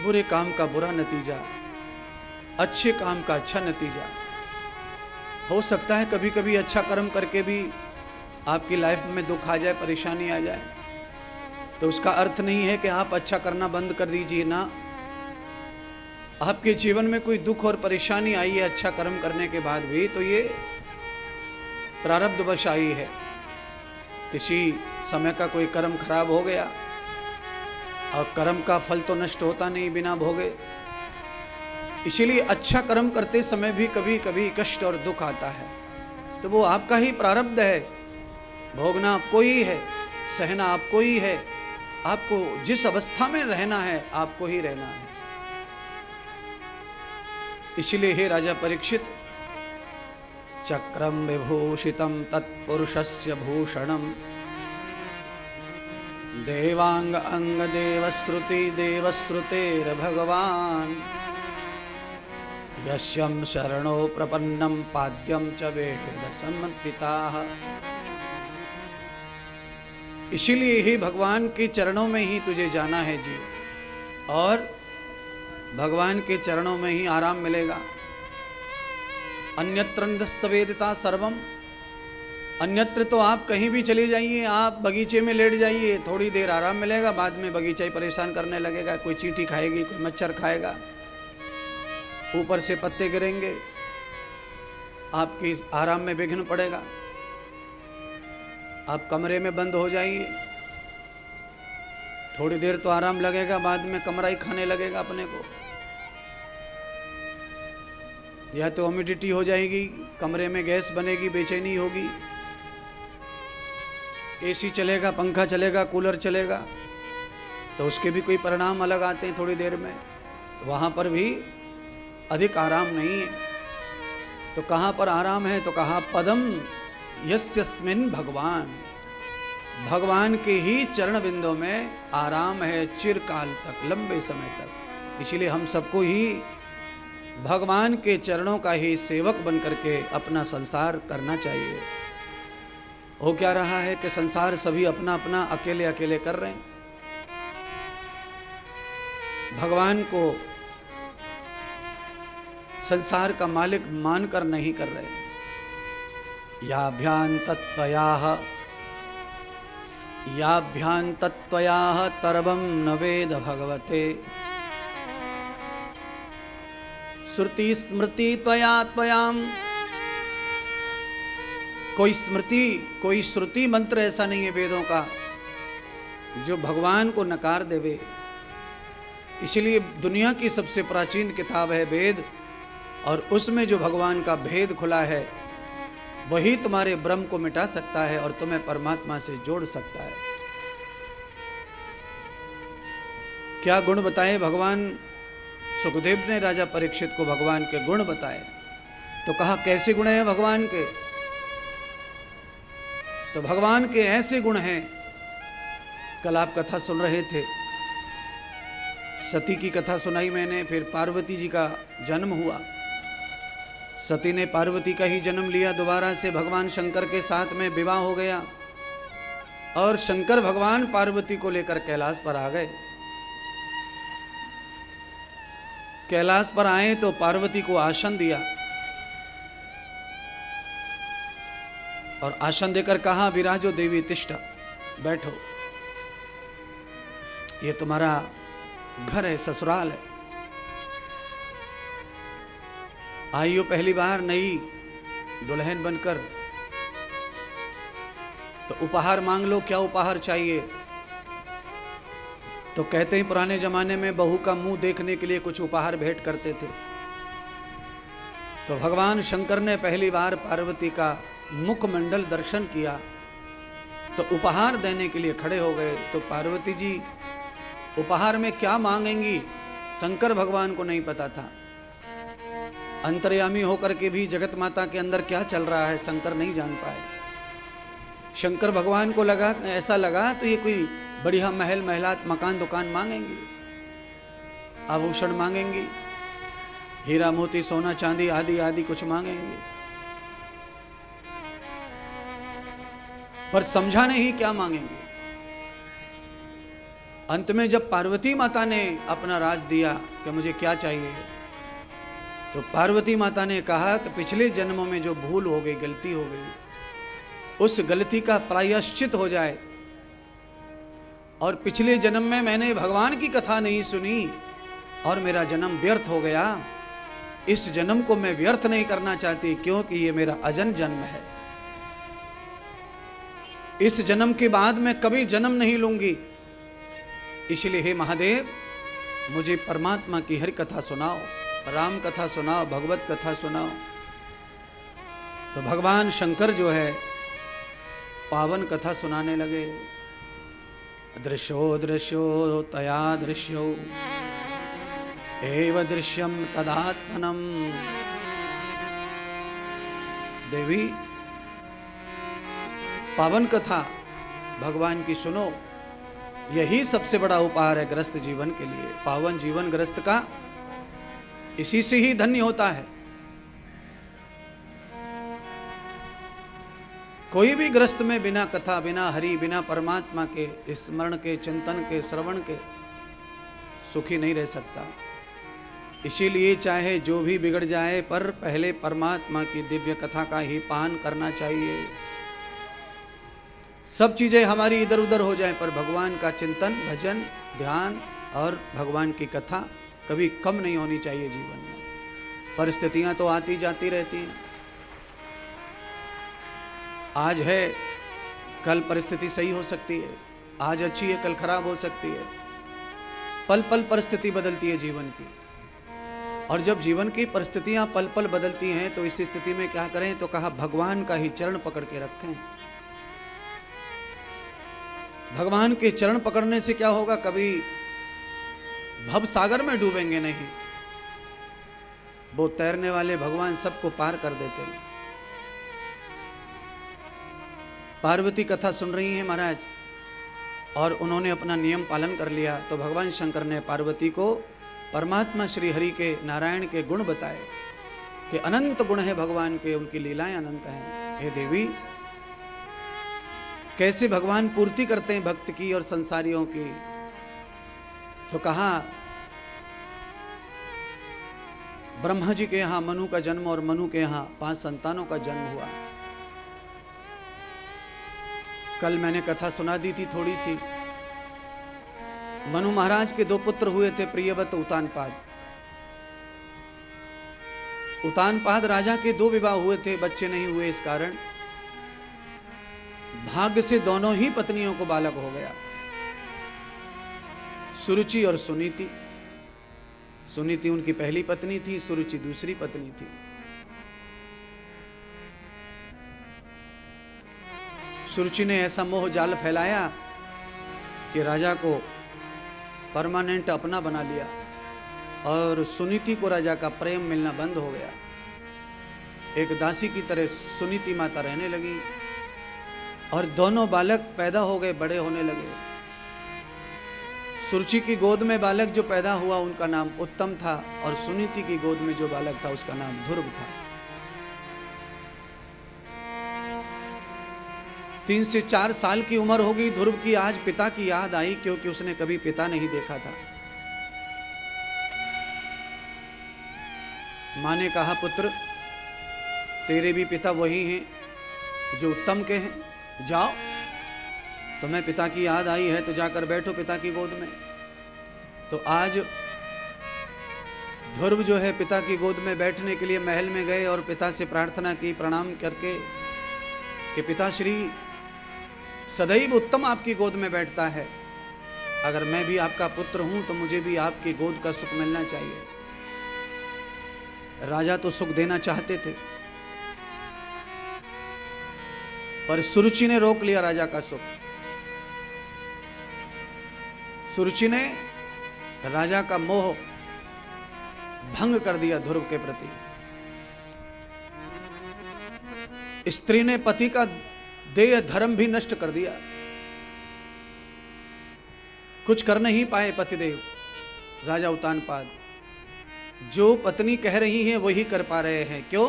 बुरे काम का बुरा नतीजा, अच्छे काम का अच्छा नतीजा। हो सकता है कभी कभी अच्छा कर्म करके भी आपकी लाइफ में दुख आ जाए, परेशानी आ जाए, तो उसका अर्थ नहीं है कि आप अच्छा करना बंद कर दीजिए ना। आपके जीवन में कोई दुख और परेशानी आई है अच्छा कर्म करने के बाद भी, तो ये प्रारब्धवश आई है। किसी समय का कोई कर्म खराब हो गया, और कर्म का फल तो नष्ट होता नहीं बिना भोगे। इसीलिए अच्छा कर्म करते समय भी कभी कभी कष्ट और दुख आता है, तो वो आपका ही प्रारब्ध है। भोगना आपको ही है, सहना आपको ही है। आपको जिस अवस्था में रहना है आपको ही रहना है। इसलिए हे राजा परीक्षित, चक्रम विभूषितम तत्पुरुषस्य भूषणम देवांग अंग देवश्रुति देवश्रुतेर भगवान यस्यं शरणो प्रपन्नं पाद्यं च वेद समर्पिताः। इसीलिए ही भगवान के चरणों में ही तुझे जाना है जी, और भगवान के चरणों में ही आराम मिलेगा। अन्यत्रन्दस्तवेदिता सर्वम, अन्यत्र तो आप कहीं भी चले जाइए, आप बगीचे में लेट जाइए, थोड़ी देर आराम मिलेगा, बाद में बगीचा ही परेशान करने लगेगा। कोई चींटी खाएगी, कोई मच्छर खाएगा, ऊपर से पत्ते गिरेंगे, आपकी आराम में विघ्न पड़ेगा। आप कमरे में बंद हो जाइए, थोड़ी देर तो आराम लगेगा, बाद में कमरा ही खाने लगेगा अपने को। या तो ह्यूमिडिटी हो जाएगी, कमरे में गैस बनेगी, बेचैनी होगी, एसी चलेगा, पंखा चलेगा, कूलर चलेगा, तो उसके भी कोई परिणाम अलग आते हैं थोड़ी देर में। तो वहाँ पर भी अधिक आराम नहीं है। तो कहाँ पर आराम है? तो कहा पदम यस्मिन् भगवान, भगवान के ही चरण बिंदों में आराम है चिरकाल तक, लंबे समय तक। इसीलिए हम सबको ही भगवान के चरणों का ही सेवक बन करके अपना संसार करना चाहिए। हो क्या रहा है कि संसार सभी अपना अपना अकेले अकेले कर रहे हैं, भगवान को संसार का मालिक मानकर नहीं कर रहे। याभ्यां तत्त्वयाः तरवं न वेद भगवते श्रुति स्मृति त्वया त्वयाम। कोई स्मृति, कोई श्रुति मंत्र ऐसा नहीं है वेदों का जो भगवान को नकार देवे। इसलिए दुनिया की सबसे प्राचीन किताब है वेद, और उसमें जो भगवान का भेद खुला है वही तुम्हारे ब्रह्म को मिटा सकता है और तुम्हें परमात्मा से जोड़ सकता है। क्या गुण बताए भगवान? सुखदेव ने राजा परीक्षित को भगवान के गुण बताए। तो कहा कैसे गुण हैं भगवान के? तो भगवान के ऐसे गुण हैं, कल आप कथा सुन रहे थे, सती की कथा सुनाई मैंने, फिर पार्वती जी का जन्म हुआ। सती ने पार्वती का ही जन्म लिया, दोबारा से भगवान शंकर के साथ में विवाह हो गया, और शंकर भगवान पार्वती को लेकर कैलाश पर आ गए। कैलाश पर आए तो पार्वती को आसन दिया, और आसन देकर कहा विराजो देवी तिष्ठ, बैठो, ये तुम्हारा घर है, ससुराल है। आई हो पहली बार नई दुल्हन बनकर, तो उपहार मांग लो, क्या उपहार चाहिए? तो कहते हैं पुराने जमाने में बहू का मुंह देखने के लिए कुछ उपहार भेंट करते थे। तो भगवान शंकर ने पहली बार पार्वती का मुखमंडल दर्शन किया, तो उपहार देने के लिए खड़े हो गए। तो पार्वती जी उपहार में क्या मांगेंगी शंकर भगवान को नहीं पता था। अंतर्यामी होकर के भी जगत माता के अंदर क्या चल रहा है शंकर नहीं जान पाए। शंकर भगवान को लगा, ऐसा लगा तो ये कोई बढ़िया महल महलात मकान दुकान मांगेंगी, आभूषण मांगेंगी, हीरा मोती सोना चांदी आदि आदि कुछ मांगेंगे, पर समझा नहीं क्या मांगेंगे। अंत में जब पार्वती माता ने अपना राज दिया कि मुझे क्या चाहिए, तो पार्वती माता ने कहा कि पिछले जन्मों में जो भूल हो गई, गलती हो गई, उस गलती का प्रायश्चित हो जाए। और पिछले जन्म में मैंने भगवान की कथा नहीं सुनी और मेरा जन्म व्यर्थ हो गया। इस जन्म को मैं व्यर्थ नहीं करना चाहती, क्योंकि ये मेरा अजन्म जन्म है। इस जन्म के बाद मैं कभी जन्म नहीं लूंगी। इसलिए हे महादेव, मुझे परमात्मा की हरि कथा सुनाओ, राम कथा सुनाओ, भगवत कथा सुनाओ। तो भगवान शंकर जो है पावन कथा सुनाने लगे। दृश्यो दृश्यो तया दृश्यो एव दृश्यम तदात्मनम। देवी, पावन कथा भगवान की सुनो, यही सबसे बड़ा उपहार है ग्रस्त जीवन के लिए। पावन जीवन ग्रस्त का इसी से ही धन्य होता है। कोई भी ग्रस्त में बिना कथा, बिना हरि, बिना परमात्मा के स्मरण के, चिंतन के, श्रवण के सुखी नहीं रह सकता। इसीलिए चाहे जो भी बिगड़ जाए, पर पहले परमात्मा की दिव्य कथा का ही पान करना चाहिए। सब चीजें हमारी इधर उधर हो जाए, पर भगवान का चिंतन, भजन, ध्यान और भगवान की कथा कभी कम नहीं होनी चाहिए जीवन में। परिस्थितियां तो आती जाती रहती हैं। आज है, कल परिस्थिति सही हो सकती है। आज अच्छी है, कल खराब हो सकती है। पल पल परिस्थिति बदलती है जीवन की। और जब जीवन की परिस्थितियां पल पल बदलती हैं, तो इस स्थिति में क्या करें? तो कहा भगवान का ही चरण पकड़ के रखें। भगवान के चरण पकड़ने से क्या होगा? कभी भव सागर में डूबेंगे नहीं। वो तैरने वाले भगवान सबको पार कर देते हैं। पार्वती कथा सुन रही हैं महाराज, और उन्होंने अपना नियम पालन कर लिया। तो भगवान शंकर ने पार्वती को परमात्मा श्री हरि के, नारायण के गुण बताए कि अनंत गुण है भगवान के, उनकी लीलाएं अनंत हैं। हे देवी, कैसे भगवान पूर्ति करते हैं भक्त की और संसारियों की। तो कहा ब्रह्मा जी के यहाँ मनु का जन्म, और मनु के यहाँ 5 संतानों का जन्म हुआ। कल मैंने कथा सुना दी थी थोड़ी सी। मनु महाराज के 2 पुत्र हुए थे, प्रियव्रत, उतानपाद। उतानपाद राजा के 2 विवाह हुए थे, बच्चे नहीं हुए। इस कारण भाग्य से दोनों ही पत्नियों को बालक हो गया, सुरुचि और सुनीति। सुनीति उनकी पहली पत्नी थी, सुरुचि दूसरी पत्नी थी। सुरुचि ने ऐसा मोह जाल फैलाया कि राजा को परमानेंट अपना बना लिया, और सुनीति को राजा का प्रेम मिलना बंद हो गया। एक दासी की तरह सुनीति माता रहने लगी, और दोनों बालक पैदा हो गए, बड़े होने लगे। सुरुचि की गोद में बालक जो पैदा हुआ, उनका नाम उत्तम था, और सुनीति की गोद में जो बालक था, उसका नाम ध्रुव था। 3 से 4 साल की उम्र हो गई ध्रुव की। आज पिता की याद आई, क्योंकि उसने कभी पिता नहीं देखा था। माँ ने कहा, पुत्र, तेरे भी पिता वही हैं जो उत्तम के हैं, जाओ। तुम्हें पिता की याद आई है तो जाकर बैठो पिता की गोद में। तो आज ध्रुव जो है पिता की गोद में बैठने के लिए महल में गए, और पिता से प्रार्थना की, प्रणाम करके, कि पिताश्री, सदैव उत्तम आपकी गोद में बैठता है। अगर मैं भी आपका पुत्र हूं तो मुझे भी आपकी गोद का सुख मिलना चाहिए। राजा तो सुख देना चाहते थे, पर सुरुचि ने रोक लिया राजा का सुख। सुरुचि ने राजा का मोह भंग कर दिया ध्रुव के प्रति। स्त्री ने पति का देह धर्म भी नष्ट कर दिया। कुछ कर नहीं पाए पतिदेव राजा उतानपाद। जो पत्नी कह रही है वही कर पा रहे हैं। क्यों?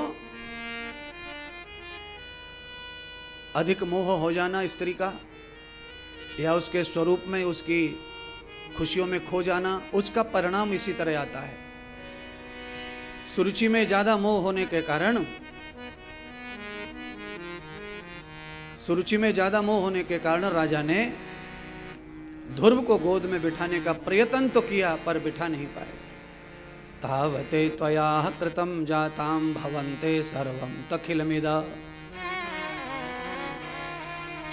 अधिक मोह हो जाना स्त्री का, या उसके स्वरूप में उसकी खुशियों में खो जाना, उसका परिणाम इसी तरह आता है। सुरुचि में ज्यादा मोह होने के कारण, सुरुचि में ज्यादा मोह होने के कारण राजा ने ध्रुव को गोद में बिठाने का प्रयत्न तो किया पर बिठा नहीं पाए। तावते त्वया कृतं जातां भवन्ते सर्वं तखिलमिदा।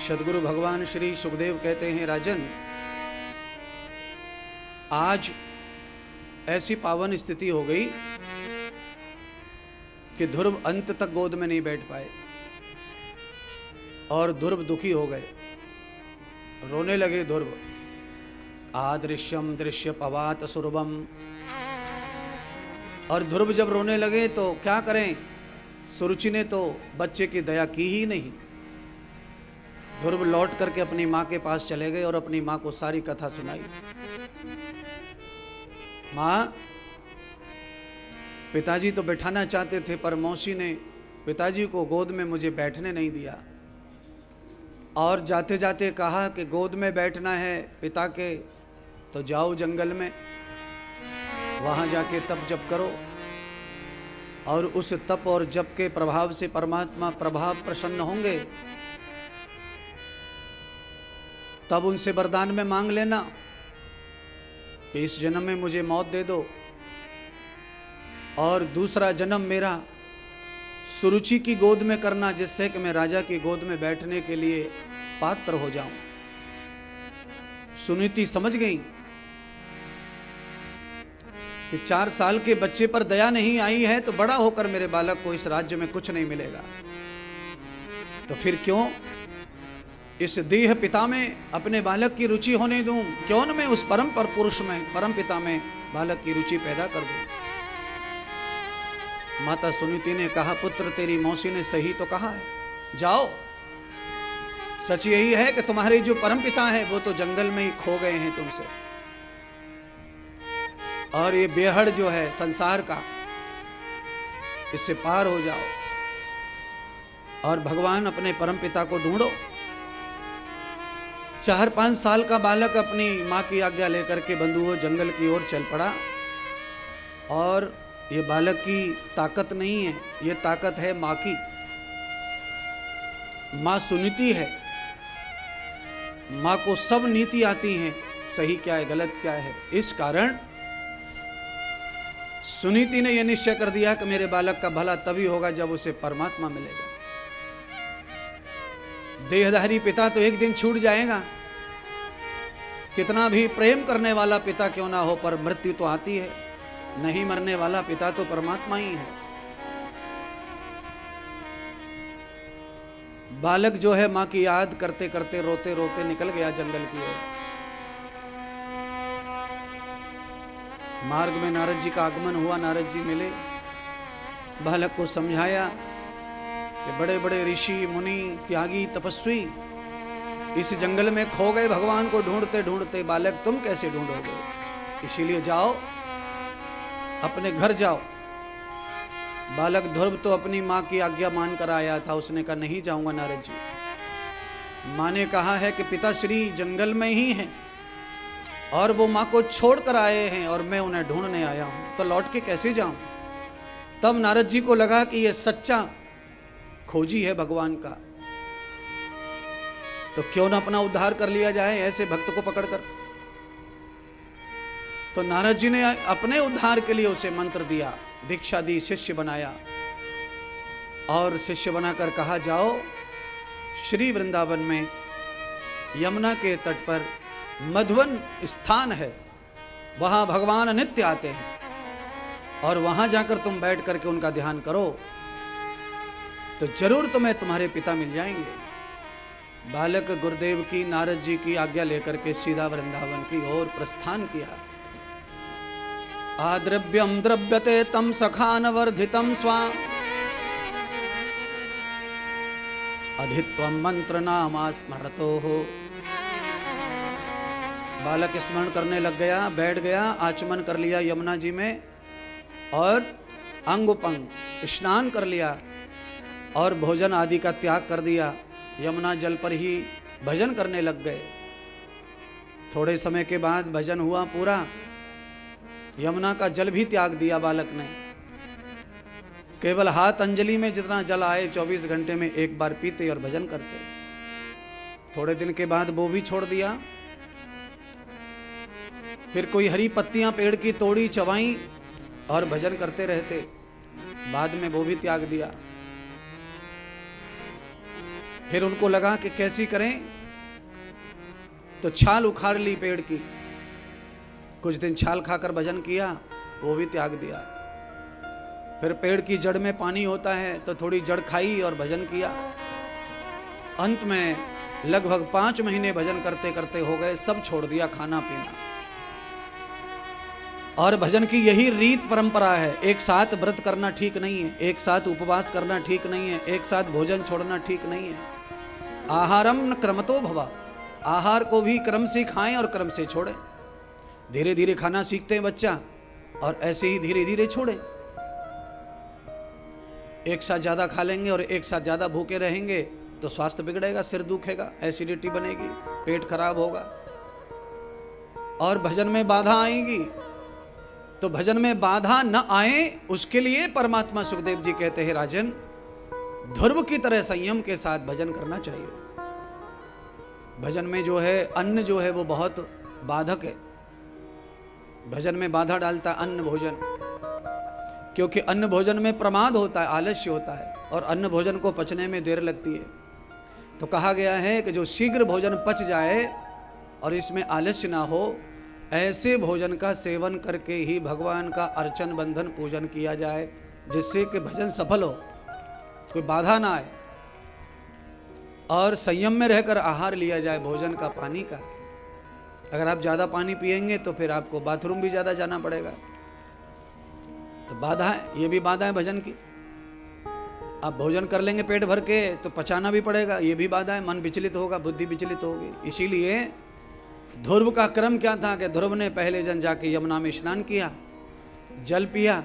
सद्गुरु भगवान श्री सुखदेव कहते हैं, राजन आज ऐसी पावन स्थिति हो गई कि ध्रुव अंत तक गोद में नहीं बैठ पाए और ध्रुव दुखी हो गए, रोने लगे ध्रुव। आदृश्यम दृश्य पवात सुरभम। और ध्रुव जब रोने लगे तो क्या करें, सुरुचि ने तो बच्चे की दया की ही नहीं। ध्रुव लौट करके अपनी माँ के पास चले गए और अपनी माँ को सारी कथा सुनाई। माँ, पिताजी तो बैठाना चाहते थे पर मौसी ने पिताजी को गोद में मुझे बैठने नहीं दिया और जाते जाते कहा कि गोद में बैठना है पिता के तो जाओ जंगल में, वहां जाके तप जप करो और उस तप और जप के प्रभाव से परमात्मा प्रभाव प्रसन्न होंगे। तब उनसे वरदान में मांग लेना कि इस जन्म में मुझे मौत दे दो और दूसरा जन्म मेरा सुरुचि की गोद में करना, जिससे कि मैं राजा की गोद में बैठने के लिए पात्र हो जाऊं। सुनीति समझ गई कि 4 साल के बच्चे पर दया नहीं आई है तो बड़ा होकर मेरे बालक को इस राज्य में कुछ नहीं मिलेगा, तो फिर क्यों इस देह पिता में अपने बालक की रुचि होने दूं? क्यों न मैं उस परम पर पुरुष में, परम पिता में बालक की रुचि पैदा कर दूं। माता सुनीति ने कहा, पुत्र तेरी मौसी ने सही तो कहा है, जाओ। सच यही है कि तुम्हारे जो परम पिता है वो तो जंगल में ही खो गए हैं तुमसे, और ये बेहड़ जो है संसार का, इससे पार हो जाओ और भगवान अपने परम पिता को ढूंढो। 4-5 साल का बालक अपनी माँ की आज्ञा लेकर के बंधुओं जंगल की ओर चल पड़ा। और ये बालक की ताकत नहीं है, ये ताकत है माँ की। माँ सुनीति है, माँ को सब नीति आती हैं, सही क्या है गलत क्या है। इस कारण सुनीति ने यह निश्चय कर दिया कि मेरे बालक का भला तभी होगा जब उसे परमात्मा मिलेगा। देहधारी पिता तो एक दिन छूट जाएगा, कितना भी प्रेम करने वाला पिता क्यों ना हो, पर मृत्यु तो आती है। नहीं मरने वाला पिता तो परमात्मा ही है। बालक जो है मां की याद करते करते रोते रोते निकल गया जंगल की ओर। मार्ग में नारद जी का आगमन हुआ, नारद जी मिले, बालक को समझाया कि बड़े बड़े ऋषि मुनि त्यागी तपस्वी इस जंगल में खो गए भगवान को ढूंढते ढूंढते, बालक तुम कैसे ढूंढोगे? इसीलिए जाओ, अपने घर जाओ। बालक ध्रुव तो अपनी माँ की आज्ञा मानकर आया था, उसने कहा नहीं जाऊंगा नारद जी। माँ ने कहा है कि पिताश्री जंगल में ही हैं और वो माँ को छोड़कर आए हैं और मैं उन्हें ढूंढने आया हूं, तो लौट के कैसे जाऊं? तब नारद जी को लगा कि ये सच्चा खोजी है भगवान का, तो क्यों ना अपना उद्धार कर लिया जाए ऐसे भक्त को पकड़कर। तो नारद जी ने अपने उद्धार के लिए उसे मंत्र दिया, दीक्षा दी, शिष्य बनाया और शिष्य बनाकर कहा जाओ श्री वृंदावन में यमुना के तट पर मधुवन स्थान है, वहां भगवान नित्य आते हैं और वहां जाकर तुम बैठ करके उनका ध्यान करो तो जरूर तुम्हें तुम्हारे पिता मिल जाएंगे। बालक गुरुदेव की, नारद जी की आज्ञा लेकर के सीधा वृंदावन की ओर प्रस्थान किया। आद्रव्यम द्रव्यते तम सखान वर्धितम स्वा अधित्वम मंत्र नामा स्मरणतो हो। बालक स्मरण करने लग गया, बैठ गया, आचमन कर लिया यमुना जी में और अंग उपंग स्नान कर लिया और भोजन आदि का त्याग कर दिया। यमुना जल पर ही भजन करने लग गए। थोड़े समय के बाद भजन हुआ पूरा, यमुना का जल भी त्याग दिया बालक ने। केवल हाथ अंजलि में जितना जल आए 24 घंटे में एक बार पीते और भजन करते। थोड़े दिन के बाद वो भी छोड़ दिया। फिर कोई हरी पत्तियां पेड़ की तोड़ी, चबाई और भजन करते रहते। बाद में वो भी त्याग दिया। फिर उनको लगा कि कैसी करें, तो छाल उखाड़ ली पेड़ की। कुछ दिन छाल खाकर भजन किया, वो भी त्याग दिया। फिर पेड़ की जड़ में पानी होता है तो थोड़ी जड़ खाई और भजन किया। अंत में लगभग 5 महीने भजन करते करते हो गए, सब छोड़ दिया खाना पीना। और भजन की यही रीत परंपरा है। एक साथ व्रत करना ठीक नहीं है, एक साथ उपवास करना ठीक नहीं है, एक साथ भोजन छोड़ना ठीक नहीं है। आहारम न क्रमतो भवा, आहार को भी क्रम से खाएं और क्रम से छोड़ें। धीरे धीरे खाना सीखते हैं बच्चा, और ऐसे ही धीरे धीरे छोड़ें। एक साथ ज्यादा खा लेंगे और एक साथ ज्यादा भूखे रहेंगे तो स्वास्थ्य बिगड़ेगा, सिर दुखेगा, एसिडिटी बनेगी, पेट खराब होगा। और भजन में बाधा आएगी। तो भजन में बाधा न आए उसके लिए परमात्मा सुखदेव जी कहते हैं, राजन ध्रुव की तरह संयम के साथ भजन करना चाहिए। भजन में जो है अन्न जो है वो बहुत बाधक है। भजन में बाधा डालता अन्न भोजन, क्योंकि अन्न भोजन में प्रमाद होता है, आलस्य होता है, और अन्न भोजन को पचने में देर लगती है। तो कहा गया है कि जो शीघ्र भोजन पच जाए और इसमें आलस्य ना हो, ऐसे भोजन का सेवन करके ही भगवान का अर्चन बंधन पूजन किया जाए, जिससे कि भजन सफल हो, कोई बाधा ना आए। और संयम में रहकर आहार लिया जाए भोजन का, पानी का। अगर आप ज़्यादा पानी पिएंगे तो फिर आपको बाथरूम भी ज़्यादा जाना पड़ेगा। तो बाधा है, ये भी बाधा है भजन की। आप भोजन कर लेंगे पेट भर के तो पचाना भी पड़ेगा, ये भी बाधा है। मन विचलित होगा, बुद्धि विचलित होगी। इसीलिए ध्रुव का क्रम क्या था कि ध्रुव ने पहले दिन जाके यमुना में स्नान किया, जल पिया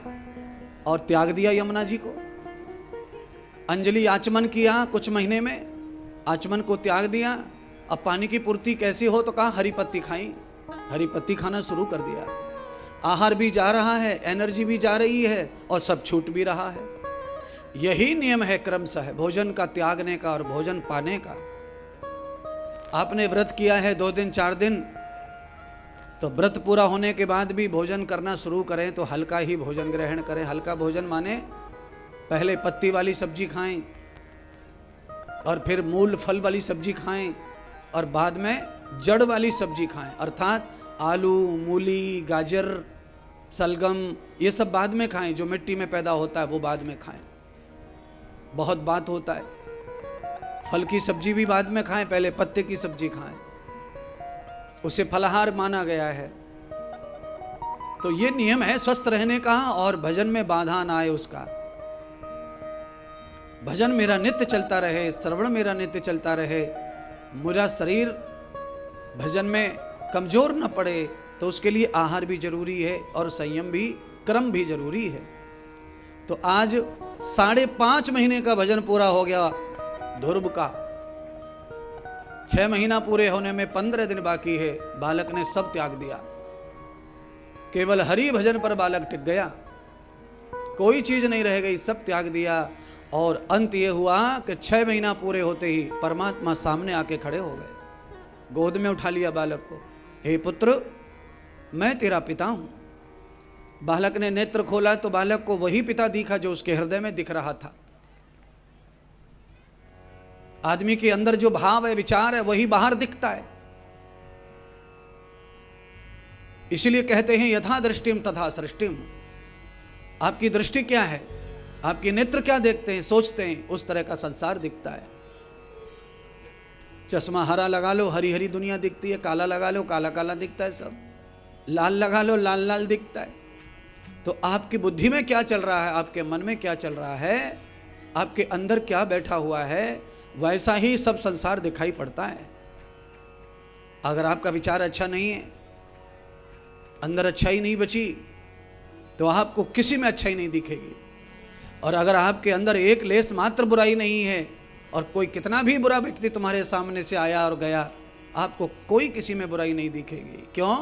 और त्याग दिया यमुना जी को। अंजलि आचमन किया, कुछ महीने में आचमन को त्याग दिया। अब पानी की पूर्ति कैसी हो, तो कहा हरी पत्ती खाई, हरी पत्ती खाना शुरू कर दिया। आहार भी जा रहा है, एनर्जी भी जा रही है और सब छूट भी रहा है। यही नियम है क्रमशः भोजन का त्यागने का और भोजन पाने का। आपने व्रत किया है 2 दिन 4 दिन, तो व्रत पूरा होने के बाद भी भोजन करना शुरू करें तो हल्का ही भोजन ग्रहण करें। हल्का भोजन माने पहले पत्ती वाली सब्जी खाएं और फिर मूल फल वाली सब्जी खाएं और बाद में जड़ वाली सब्जी खाएं, अर्थात आलू, मूली, गाजर, सलगम, ये सब बाद में खाएं। जो मिट्टी में पैदा होता है वो बाद में खाएं, बहुत बात होता है। फल की सब्जी भी बाद में खाएं, पहले पत्ते की सब्जी खाएं, उसे फलाहार माना गया है। तो ये नियम है स्वस्थ रहने का और भजन में बाधा ना आए उसका। भजन मेरा नित्य चलता रहे, श्रवण मेरा नित्य चलता रहे, मेरा शरीर भजन में कमजोर न पड़े, तो उसके लिए आहार भी जरूरी है और संयम भी, क्रम भी जरूरी है। तो आज 5.5 महीने का भजन पूरा हो गया ध्रुव का। 6 महीना पूरे होने में 15 दिन बाकी है। बालक ने सब त्याग दिया, केवल हरि भजन पर बालक टिक गया, कोई चीज नहीं रह गई, सब त्याग दिया। और अंत ये हुआ कि 6 महीना पूरे होते ही परमात्मा सामने आके खड़े हो गए, गोद में उठा लिया बालक को। हे पुत्र, मैं तेरा पिता हूं। बालक ने नेत्र खोला तो बालक को वही पिता दिखा जो उसके हृदय में दिख रहा था। आदमी के अंदर जो भाव है, विचार है, वही बाहर दिखता है। इसलिए कहते हैं यथा दृष्टिम तथा सृष्टिम। आपकी दृष्टि क्या है, आपके नेत्र क्या देखते हैं, सोचते हैं, उस तरह का संसार दिखता है। चश्मा हरा लगा लो, हरी हरी दुनिया दिखती है, काला लगा लो, काला काला दिखता है, सब लाल लगा लो, लाल लाल दिखता है। तो आपकी बुद्धि में क्या चल रहा है, आपके मन में क्या चल रहा है, आपके अंदर क्या बैठा हुआ है, वैसा ही सब संसार दिखाई पड़ता है। अगर आपका विचार अच्छा नहीं है, अंदर अच्छाई नहीं बची, तो आपको किसी में अच्छाई नहीं दिखेगी। और अगर आपके अंदर एक लेस मात्र बुराई नहीं है, और कोई कितना भी बुरा व्यक्ति तुम्हारे सामने से आया और गया, आपको कोई किसी में बुराई नहीं दिखेगी। क्यों?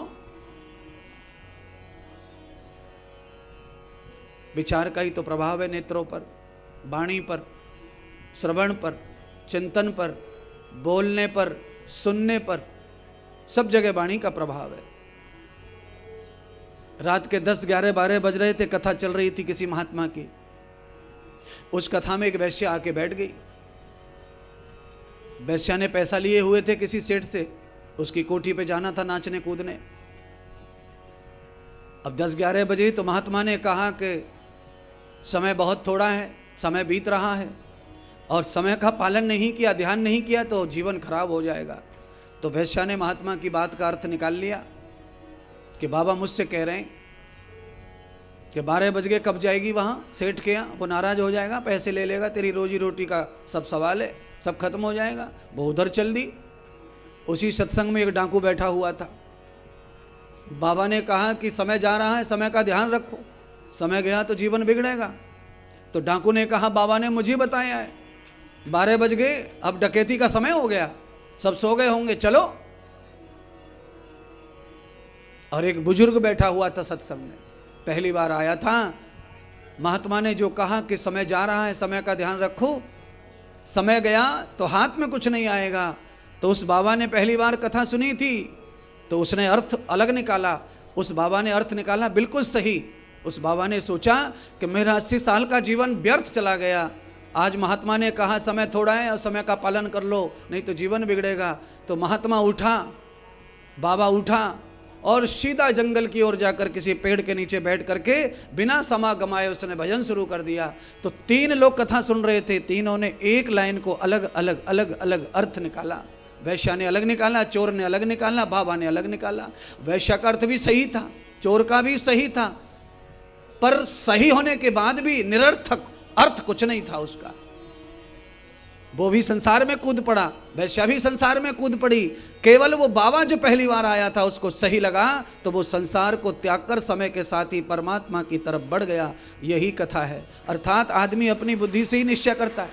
विचार का ही तो प्रभाव है नेत्रों पर, वाणी पर, श्रवण पर, चिंतन पर, बोलने पर, सुनने पर, सब जगह वाणी का प्रभाव है। रात के 10, 11, 12 बज रहे थे, कथा चल रही थी किसी महात्मा की। उस कथा में एक वैश्या आके बैठ गई। वैश्या ने पैसा लिए हुए थे किसी सेठ से, उसकी कोठी पे जाना था नाचने कूदने। अब 10, 11 बजे तो महात्मा ने कहा कि समय बहुत थोड़ा है, समय बीत रहा है, और समय का पालन नहीं किया, ध्यान नहीं किया तो जीवन खराब हो जाएगा। तो वैश्या ने महात्मा की बात का अर्थ निकाल लिया कि बाबा मुझसे कह रहे हैं कि 12 बज गए, कब जाएगी वहाँ सेठ के यहाँ, वो नाराज हो जाएगा, पैसे ले लेगा, तेरी रोजी रोटी का सब सवाल है, सब खत्म हो जाएगा। वो उधर चल दी। उसी सत्संग में एक डाकू बैठा हुआ था। बाबा ने कहा कि समय जा रहा है, समय का ध्यान रखो, समय गया तो जीवन बिगड़ेगा। तो डाकू ने कहा बाबा ने मुझे बताया है, 12 बज गए, अब डकैती का समय हो गया, सब सो गए होंगे, चलो। और एक बुजुर्ग बैठा हुआ था सत्संग में, पहली बार आया था। महात्मा ने जो कहा कि समय जा रहा है, समय का ध्यान रखो, समय गया तो हाथ में कुछ नहीं आएगा। तो उस बाबा ने पहली बार कथा सुनी थी, तो उसने अर्थ अलग निकाला। उस बाबा ने अर्थ निकाला बिल्कुल सही। उस बाबा ने सोचा कि मेरा 80 साल का जीवन व्यर्थ चला गया। आज महात्मा ने कहा समय थोड़ा है और समय का पालन कर लो, नहीं तो जीवन बिगड़ेगा। तो महात्मा उठा, बाबा उठा और सीधा जंगल की ओर जाकर किसी पेड़ के नीचे बैठ करके बिना समय गमाए उसने भजन शुरू कर दिया। तो 3 लोग कथा सुन रहे थे, तीनों ने एक लाइन को अलग अलग अलग अलग अर्थ निकाला। वैश्या ने अलग निकाला, चोर ने अलग निकाला, बाबा ने अलग निकाला। वैश्या का अर्थ भी सही था, चोर का भी सही था, पर सही होने के बाद भी निरर्थक अर्थ कुछ नहीं था उसका। वो भी संसार में कूद पड़ा, वैश्या भी संसार में कूद पड़ी। केवल वो बाबा जो पहली बार आया था उसको सही लगा, तो वो संसार को त्याग कर समय के साथ ही परमात्मा की तरफ बढ़ गया। यही कथा है। अर्थात आदमी अपनी बुद्धि से ही निश्चय करता है।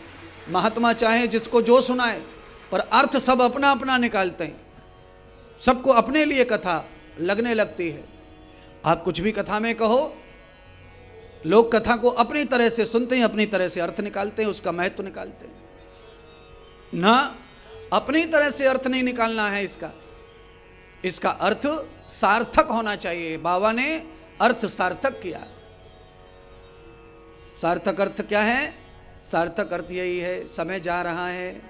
महात्मा चाहे जिसको जो सुनाए, पर अर्थ सब अपना अपना निकालते हैं। सबको अपने लिए कथा लगने लगती है। आप कुछ भी कथा में कहो, लोग कथा को अपनी तरह से सुनते हैं, अपनी तरह से अर्थ निकालते हैं, उसका महत्व निकालते हैं। ना अपनी तरह से अर्थ नहीं निकालना है इसका अर्थ सार्थक होना चाहिए। बाबा ने अर्थ सार्थक किया। सार्थक अर्थ क्या है? सार्थक अर्थ यही है, समय जा रहा है,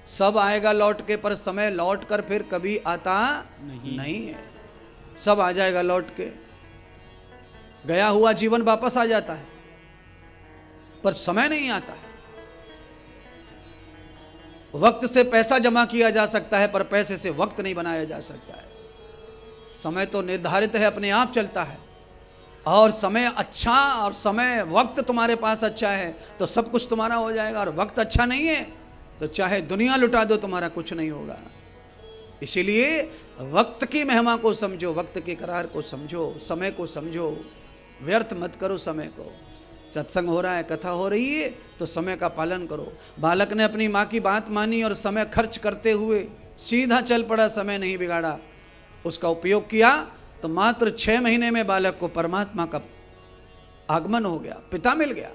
सब आएगा लौट के, पर समय लौट कर फिर कभी आता नहीं है। सब आ जाएगा लौट के, गया हुआ जीवन वापस आ जाता है, पर समय नहीं आता है। वक्त से पैसा जमा किया जा सकता है, पर पैसे से वक्त नहीं बनाया जा सकता है। समय तो निर्धारित है, अपने आप चलता है। और समय अच्छा, और समय वक्त तुम्हारे पास अच्छा है तो सब कुछ तुम्हारा हो जाएगा। और वक्त अच्छा नहीं है तो चाहे दुनिया लुटा दो, तुम्हारा कुछ नहीं होगा। इसीलिए वक्त की महिमा को समझो, वक्त के करार को समझो, समय को समझो, व्यर्थ मत करो समय को। सत्संग हो रहा है, कथा हो रही है, तो समय का पालन करो। बालक ने अपनी माँ की बात मानी और समय खर्च करते हुए सीधा चल पड़ा, समय नहीं बिगाड़ा, उसका उपयोग किया, तो मात्र 6 महीने में बालक को परमात्मा का आगमन हो गया, पिता मिल गया,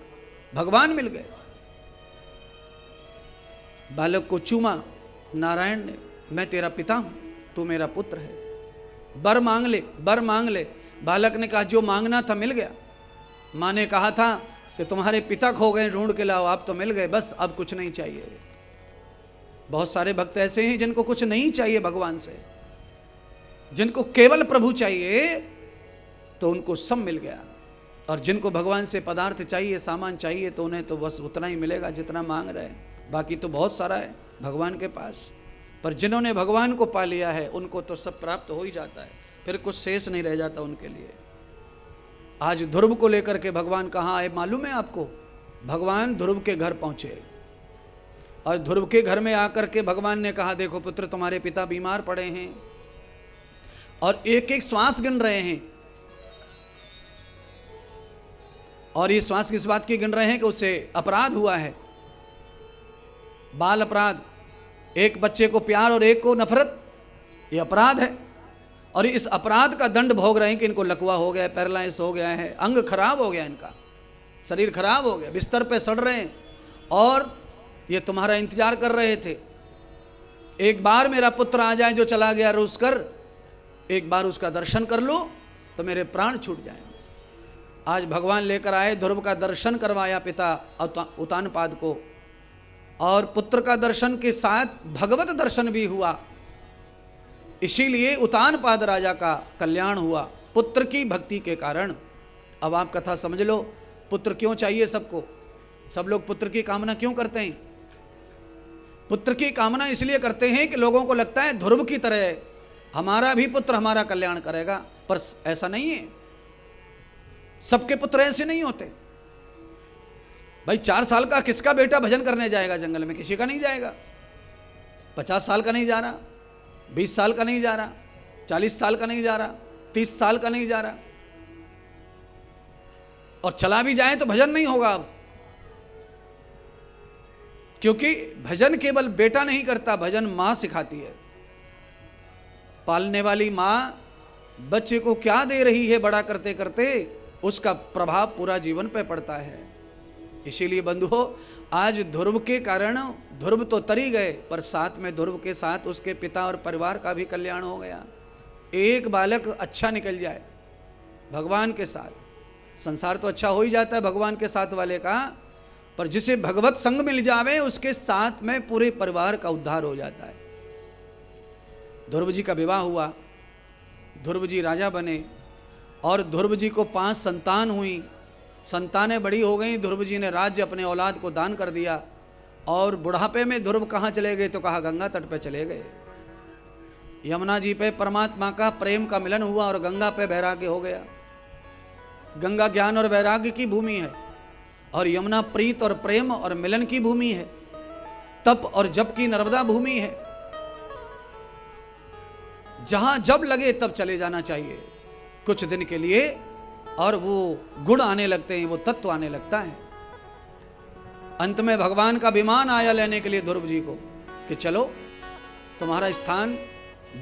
भगवान मिल गए। बालक को चूमा नारायण ने, मैं तेरा पिता हूं, तू मेरा पुत्र है, वर मांग ले, वर मांग ले। बालक ने कहा जो मांगना था मिल गया। माँ ने कहा था कि तुम्हारे पिता खो गए, ढूंढ के लाओ, आप तो मिल गए, बस अब कुछ नहीं चाहिए। बहुत सारे भक्त ऐसे हैं जिनको कुछ नहीं चाहिए भगवान से, जिनको केवल प्रभु चाहिए, तो उनको सब मिल गया। और जिनको भगवान से पदार्थ चाहिए, सामान चाहिए, तो उन्हें तो बस उतना ही मिलेगा जितना मांग रहे हैं, बाकी तो बहुत सारा है भगवान के पास। पर जिन्होंने भगवान को पा लिया है उनको तो सब प्राप्त हो ही जाता है, फिर कुछ शेष नहीं रह जाता उनके लिए। आज ध्रुव को लेकर के भगवान कहाँ आए मालूम है आपको? भगवान ध्रुव के घर पहुंचे, और ध्रुव के घर में आकर के भगवान ने कहा देखो पुत्र, तुम्हारे पिता बीमार पड़े हैं और एक एक श्वास गिन रहे हैं। और ये श्वास किस बात की गिन रहे हैं कि उसे अपराध हुआ है, बाल अपराध। एक बच्चे को प्यार और एक को नफरत, ये अपराध है। और इस अपराध का दंड भोग रहे हैं कि इनको लकवा हो गया है, पैरालाइज हो गया है, अंग खराब हो गया इनका, शरीर खराब हो गया, बिस्तर पे सड़ रहे हैं और ये तुम्हारा इंतजार कर रहे थे। एक बार मेरा पुत्र आ जाए जो चला गया रूस कर, एक बार उसका दर्शन कर लो तो मेरे प्राण छूट जाएंगे। आज भगवान लेकर आए, ध्रुव का दर्शन करवाया पिता उतानपाद को, और पुत्र का दर्शन के साथ भगवत दर्शन भी हुआ। इसीलिए उतानपाद राजा का कल्याण हुआ पुत्र की भक्ति के कारण। अब आप कथा समझ लो, पुत्र क्यों चाहिए सबको, सब लोग पुत्र की कामना क्यों करते हैं? पुत्र की कामना इसलिए करते हैं कि लोगों को लगता है ध्रुव की तरह हमारा भी पुत्र हमारा कल्याण करेगा, पर ऐसा नहीं है। सबके पुत्र ऐसे नहीं होते भाई। 4 साल का किसका बेटा भजन करने जाएगा जंगल में? किसी का नहीं जाएगा। 50 साल का नहीं जा रहा, 20 साल का नहीं जा रहा, 40 साल का नहीं जा रहा, 30 साल का नहीं जा रहा, और चला भी जाए तो भजन नहीं होगा अब। क्योंकि भजन केवल बेटा नहीं करता, भजन मां सिखाती है। पालने वाली मां बच्चे को क्या दे रही है बड़ा करते करते, उसका प्रभाव पूरा जीवन पे पड़ता है। इसीलिए बंधुओं, आज ध्रुव के कारण, ध्रुव तो तरी गए पर साथ में ध्रुव के साथ उसके पिता और परिवार का भी कल्याण हो गया। एक बालक अच्छा निकल जाए भगवान के साथ, संसार तो अच्छा हो ही जाता है भगवान के साथ वाले का, पर जिसे भगवत संग मिल जावे उसके साथ में पूरे परिवार का उद्धार हो जाता है। ध्रुव जी का विवाह हुआ, ध्रुव जी राजा बने, और ध्रुव जी को 5 संतान हुई। संतानें बड़ी हो गई, ध्रुव जी ने राज्य अपने औलाद को दान कर दिया। और बुढ़ापे में ध्रुव कहाँ चले गए? तो कहा गंगा तट पे चले गए। यमुना जी पे परमात्मा का प्रेम का मिलन हुआ और गंगा पे वैराग्य हो गया। गंगा ज्ञान और वैराग्य की भूमि है, और यमुना प्रीत और प्रेम और मिलन की भूमि है, तप और जप की नर्मदा भूमि है। जहां जब लगे तब चले जाना चाहिए कुछ दिन के लिए, और वो गुण आने लगते हैं, वो तत्व आने लगता है। अंत में भगवान का विमान आया लेने के लिए ध्रुव जी को कि चलो तुम्हारा स्थान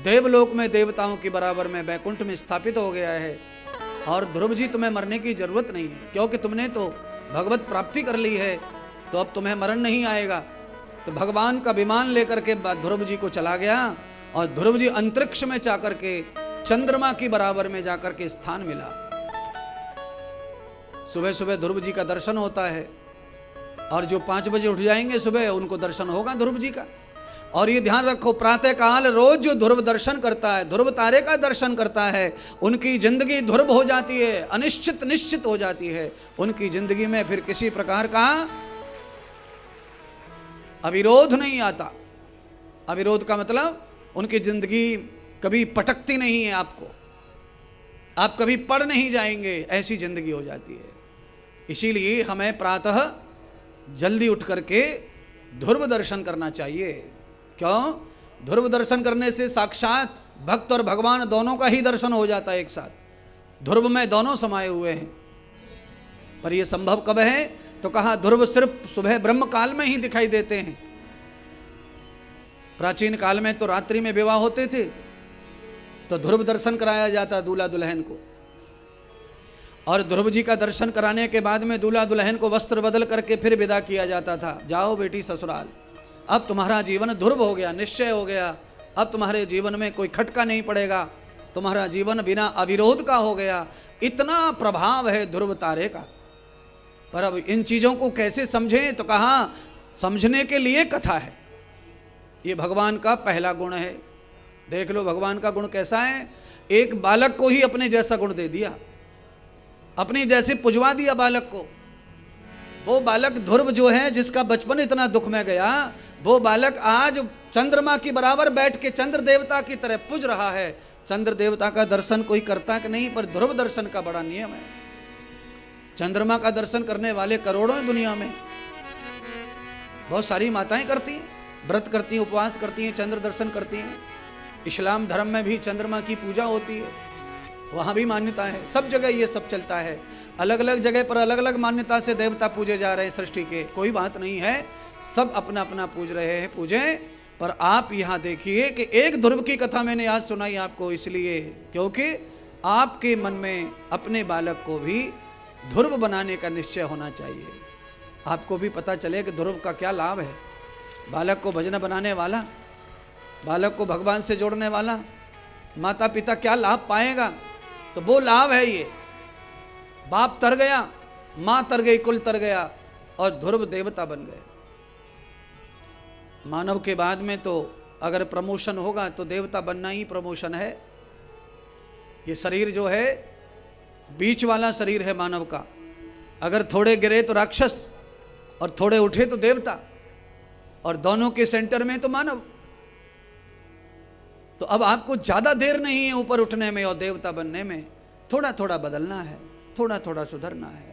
देवलोक में देवताओं के बराबर में वैकुंठ में स्थापित हो गया है, और ध्रुव जी तुम्हें मरने की जरूरत नहीं है, क्योंकि तुमने तो भगवत प्राप्ति कर ली है, तो अब तुम्हें मरण नहीं आएगा। तो भगवान का विमान लेकर के ध्रुव जी को चला गया, और ध्रुव जी अंतरिक्ष में जाकर के चंद्रमा की बराबर में जाकर के स्थान मिला। सुबह सुबह ध्रुव जी का दर्शन होता है, और जो 5 बजे उठ जाएंगे सुबह उनको दर्शन होगा ध्रुव जी का। और ये ध्यान रखो, प्रातः काल रोज जो ध्रुव दर्शन करता है, ध्रुव तारे का दर्शन करता है, उनकी जिंदगी ध्रुव हो जाती है, अनिश्चित निश्चित हो जाती है। उनकी जिंदगी में फिर किसी प्रकार का अविरोध नहीं आता। अविरोध का मतलब उनकी जिंदगी कभी पटकती नहीं है आपको, आप कभी पड़ नहीं जाएंगे, ऐसी जिंदगी हो जाती है। इसीलिए हमें प्रातः जल्दी उठ करके ध्रुव दर्शन करना चाहिए। क्यों? ध्रुव दर्शन करने से साक्षात भक्त और भगवान दोनों का ही दर्शन हो जाता है एक साथ। ध्रुव में दोनों समाये हुए हैं। पर यह संभव कब है? तो कहा ध्रुव सिर्फ सुबह ब्रह्म काल में ही दिखाई देते हैं। प्राचीन काल में तो रात्रि में विवाह होते थे, तो ध्रुव दर्शन कराया जाता दूल्हा दुल्हन को, और ध्रुव जी का दर्शन कराने के बाद में दूल्हा दुल्हन को वस्त्र बदल करके फिर विदा किया जाता था। जाओ बेटी ससुराल, अब तुम्हारा जीवन ध्रुव हो गया, निश्चय हो गया। अब तुम्हारे जीवन में कोई खटका नहीं पड़ेगा, तुम्हारा जीवन बिना अविरोध का हो गया। इतना प्रभाव है ध्रुव तारे का। पर अब इन चीजों को कैसे समझें? तो कहा समझने के लिए कथा है। ये भगवान का पहला गुण है। देख लो भगवान का गुण कैसा है। एक बालक को ही अपने जैसा गुण दे दिया, अपनी जैसे पुजवा दिया बालक को। वो बालक ध्रुव जो है, जिसका बचपन इतना दुख में गया, वो बालक आज चंद्रमा की बराबर बैठ के चंद्र देवता की तरह पूज रहा है। चंद्र देवता का दर्शन कोई करता कि नहीं, पर ध्रुव दर्शन का बड़ा नियम है। चंद्रमा का दर्शन करने वाले करोड़ों हैं दुनिया में। बहुत सारी माताएं करती हैं, व्रत करती हैं, उपवास करती हैं, चंद्र दर्शन करती हैं। इस्लाम धर्म में भी चंद्रमा की पूजा होती है, वहाँ भी मान्यता है। सब जगह ये सब चलता है। अलग अलग जगह पर अलग अलग मान्यता से देवता पूजे जा रहे हैं सृष्टि के, कोई बात नहीं है। सब अपना अपना पूज रहे हैं, पूजें। पर आप यहाँ देखिए कि एक ध्रुव की कथा मैंने आज सुनाई आपको इसलिए क्योंकि आपके मन में अपने बालक को भी ध्रुव बनाने का निश्चय होना चाहिए। आपको भी पता चले कि ध्रुव का क्या लाभ है। बालक को भजन बनाने वाला, बालक को भगवान से जोड़ने वाला माता पिता क्या लाभ पाएगा, तो वो लाभ है ये। बाप तर गया, माँ तर गई, कुल तर गया और ध्रुव देवता बन गए। मानव के बाद में तो अगर प्रमोशन होगा तो देवता बनना ही प्रमोशन है। ये शरीर जो है बीच वाला शरीर है मानव का, अगर थोड़े गिरे तो राक्षस और थोड़े उठे तो देवता, और दोनों के सेंटर में तो मानव। तो अब आपको ज्यादा देर नहीं है ऊपर उठने में और देवता बनने में, थोड़ा थोड़ा बदलना है, थोड़ा थोड़ा सुधरना है।